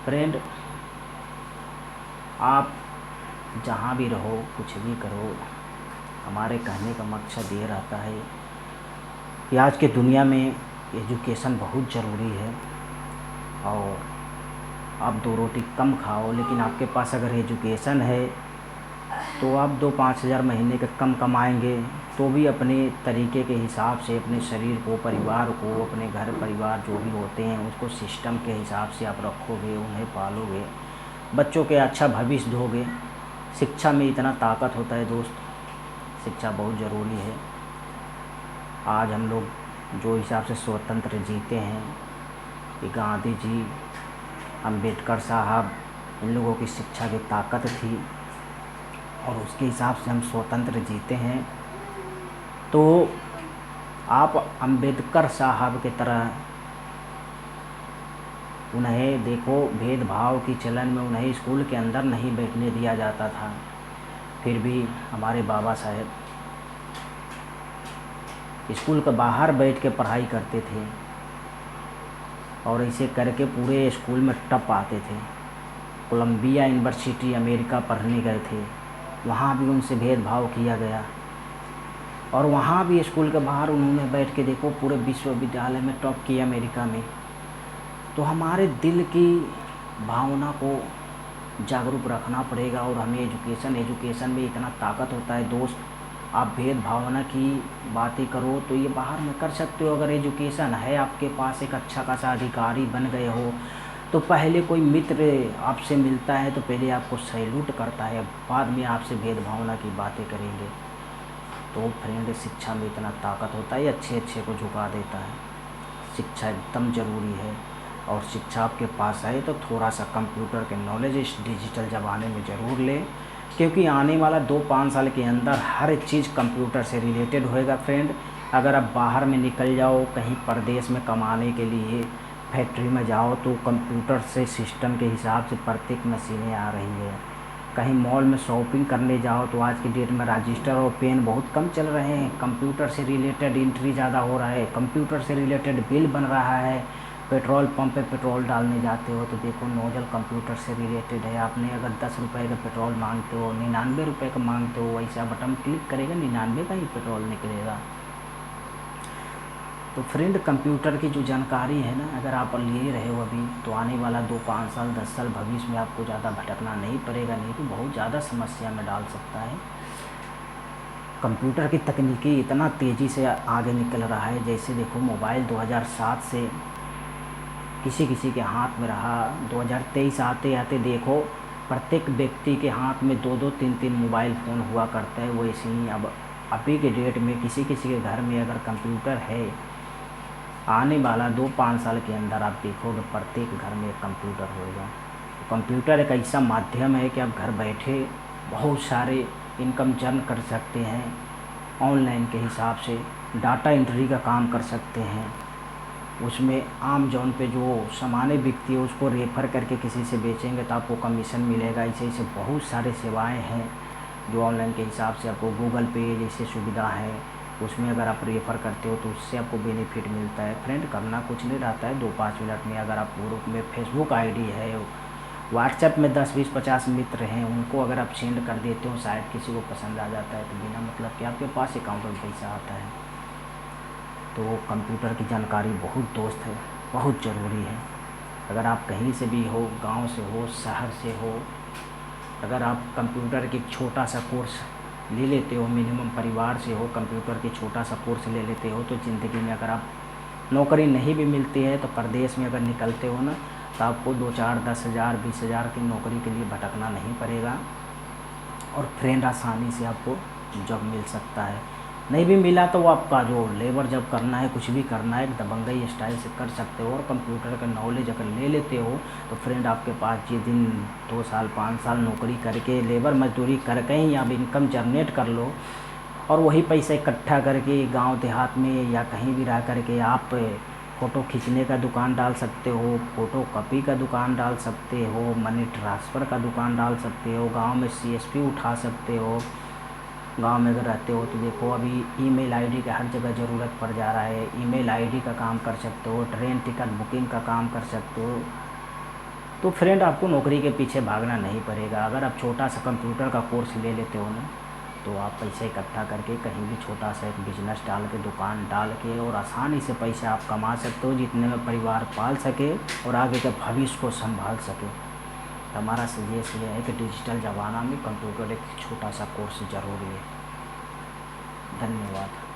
Friend, आप जहाँ भी रहो, कुछ भी करो, हमारे कहने का मकसद ये रहता है कि आज के दुनिया में एजुकेशन बहुत ज़रूरी है। और आप 2 रोटी कम खाओ, लेकिन आपके पास अगर एजुकेशन है तो आप 2-5 हज़ार महीने का कम कमाएंगे तो भी अपने तरीके के हिसाब से अपने शरीर को, परिवार को, अपने घर परिवार जो भी होते हैं उसको सिस्टम के हिसाब से आप रखोगे, उन्हें पालोगे, बच्चों के अच्छा भविष्य दोगे। शिक्षा में इतना ताकत होता है दोस्त, शिक्षा बहुत ज़रूरी है। आज हम लोग जो हिसाब से स्वतंत्र जीते हैं, कि गांधी जी, अंबेडकर साहब, इन लोगों की शिक्षा की ताकत थी और उसके हिसाब से हम स्वतंत्र जीते हैं। तो आप अंबेडकर साहब की तरह उन्हें देखो, भेदभाव की चलन में उन्हें स्कूल के अंदर नहीं बैठने दिया जाता था, फिर भी हमारे बाबा साहेब स्कूल के बाहर बैठ के पढ़ाई करते थे और ऐसे करके पूरे स्कूल में टॉप आते थे। कोलंबिया यूनिवर्सिटी अमेरिका पढ़ने गए थे, वहाँ भी उनसे भेदभाव किया गया और वहाँ भी स्कूल के बाहर उन्होंने बैठ के देखो पूरे विश्वविद्यालय में टॉप किया अमेरिका में। तो हमारे दिल की भावना को जागरूक रखना पड़ेगा और हमें एजुकेशन में इतना ताकत होता है दोस्त। आप भेदभावना की बातें करो तो ये बाहर में कर सकते हो। अगर एजुकेशन है आपके पास, एक अच्छा खासा अधिकारी बन गए हो, तो पहले कोई मित्र आपसे मिलता है तो पहले आपको सैल्यूट करता है, बाद में आपसे भेदभावना की बातें करेंगे। तो फ्रेंड, शिक्षा में इतना ताकत होता है, अच्छे को झुका देता है। शिक्षा एकदम ज़रूरी है और शिक्षा आपके पास है तो थोड़ा सा कंप्यूटर के नॉलेज इस डिजिटल ज़माने में ज़रूर लें, क्योंकि आने वाला 2-5 साल के अंदर हर चीज़ कंप्यूटर से रिलेटेड होएगा फ्रेंड। अगर आप बाहर में निकल जाओ कहीं परदेश में कमाने के लिए, फैक्ट्री में जाओ तो कंप्यूटर से सिस्टम के हिसाब से प्रत्येक मशीनें आ रही है। कहीं मॉल में शॉपिंग करने जाओ तो आज की डेट में रजिस्टर और पेन बहुत कम चल रहे हैं, कंप्यूटर से रिलेटेड एंट्री ज़्यादा हो रहा है, कंप्यूटर से रिलेटेड बिल बन रहा है। पेट्रोल पंप पे पेट्रोल डालने जाते हो तो देखो नोजल कंप्यूटर से रिलेटेड है। आपने अगर 10 रुपये का पेट्रोल मांगते हो, 99 रुपये का मांगते हो, वैसा बटन क्लिक करेगा 99 का ही पेट्रोल निकलेगा। तो फ्रेंड, कंप्यूटर की जो जानकारी है ना, अगर आप ले रहे हो अभी, तो आने वाला 2-5 साल 10 साल भविष्य में आपको ज़्यादा भटकना नहीं पड़ेगा, नहीं तो बहुत ज़्यादा समस्या में डाल सकता है। कंप्यूटर की तकनीकी इतना तेज़ी से आगे निकल रहा है, जैसे देखो मोबाइल 2007 से किसी के हाथ में रहा, 2023 आते आते देखो प्रत्येक व्यक्ति के हाथ में 2-2, 3-3 मोबाइल फ़ोन हुआ करता है। वैसे ही अब अभी के डेट में किसी के घर में अगर कंप्यूटर है, आने वाला 2-5 साल के अंदर आप देखोगे प्रत्येक घर में कंप्यूटर होगा। कंप्यूटर एक ऐसा माध्यम है कि आप घर बैठे बहुत सारे इनकम जर्न कर सकते हैं, ऑनलाइन के हिसाब से डाटा एंट्री का काम कर सकते हैं। उसमें अमेज़न पे जो सामानें बिकती है उसको रेफ़र करके किसी से बेचेंगे तो आपको कमीशन मिलेगा। ऐसे बहुत सारे सेवाएं हैं जो ऑनलाइन के हिसाब से आपको, गूगल पे जैसे सुविधा है उसमें अगर आप रेफ़र करते हो तो उससे आपको बेनिफिट मिलता है। फ्रेंड, करना कुछ नहीं रहता है, 2-5 मिनट में अगर आप ग्रुप में फेसबुक आईडी है, व्हाट्सएप में 10-20-50 मित्र हैं, उनको अगर आप सेंड कर देते हो, शायद किसी को पसंद आ जाता है तो बिना मतलब कि आपके पास अकाउंट में पैसा आता है। तो कंप्यूटर की जानकारी बहुत दोस्त है, बहुत ज़रूरी है। अगर आप कहीं से भी हो, गांव से हो, शहर से हो, अगर आप कंप्यूटर की छोटा सा कोर्स ले लेते हो, मिनिमम परिवार से हो, कंप्यूटर की छोटा सा कोर्स ले लेते हो, तो ज़िंदगी में अगर आप नौकरी नहीं भी मिलती है तो परदेश में अगर निकलते हो ना, तो आपको 2-4, 10,000, 20,000 की नौकरी के लिए भटकना नहीं पड़ेगा और फ्रेंड आसानी से आपको जॉब मिल सकता है। नहीं भी मिला तो वो आपका जो लेबर जब करना है, कुछ भी करना है, दबंगई स्टाइल से कर सकते हो। और कंप्यूटर का नॉलेज अगर ले लेते हो तो फ्रेंड आपके पास ये दिन 2 साल 5 साल नौकरी करके, लेबर मजदूरी करके ही आप इनकम जनरेट कर लो और वही पैसा इकट्ठा करके गांव देहात में या कहीं भी रह करके आप फ़ोटो खींचने का दुकान डाल सकते हो, फ़ोटो कॉपी का दुकान डाल सकते हो, मनी ट्रांसफ़र का दुकान डाल सकते हो, गांव में सीएसपी उठा सकते हो। गांव में अगर रहते हो तो देखो अभी ईमेल आईडी का हर जगह ज़रूरत पड़ जा रहा है, ईमेल आईडी का काम कर सकते हो, ट्रेन टिकट बुकिंग का काम कर सकते हो, तो फ्रेंड आपको नौकरी के पीछे भागना नहीं पड़ेगा। अगर आप छोटा सा कंप्यूटर का कोर्स ले लेते हो ना, तो आप पैसे इकट्ठा करके कहीं भी छोटा सा एक बिजनेस डाल के, दुकान डाल के, और आसानी से पैसे आप कमा सकते हो, जितने में परिवार पाल सके और आगे के भविष्य को संभाल सके। हमारा सजेशन ये है कि डिजिटल ज़माना में कंप्यूटर एक छोटा सा कोर्स ज़रूरी है। धन्यवाद।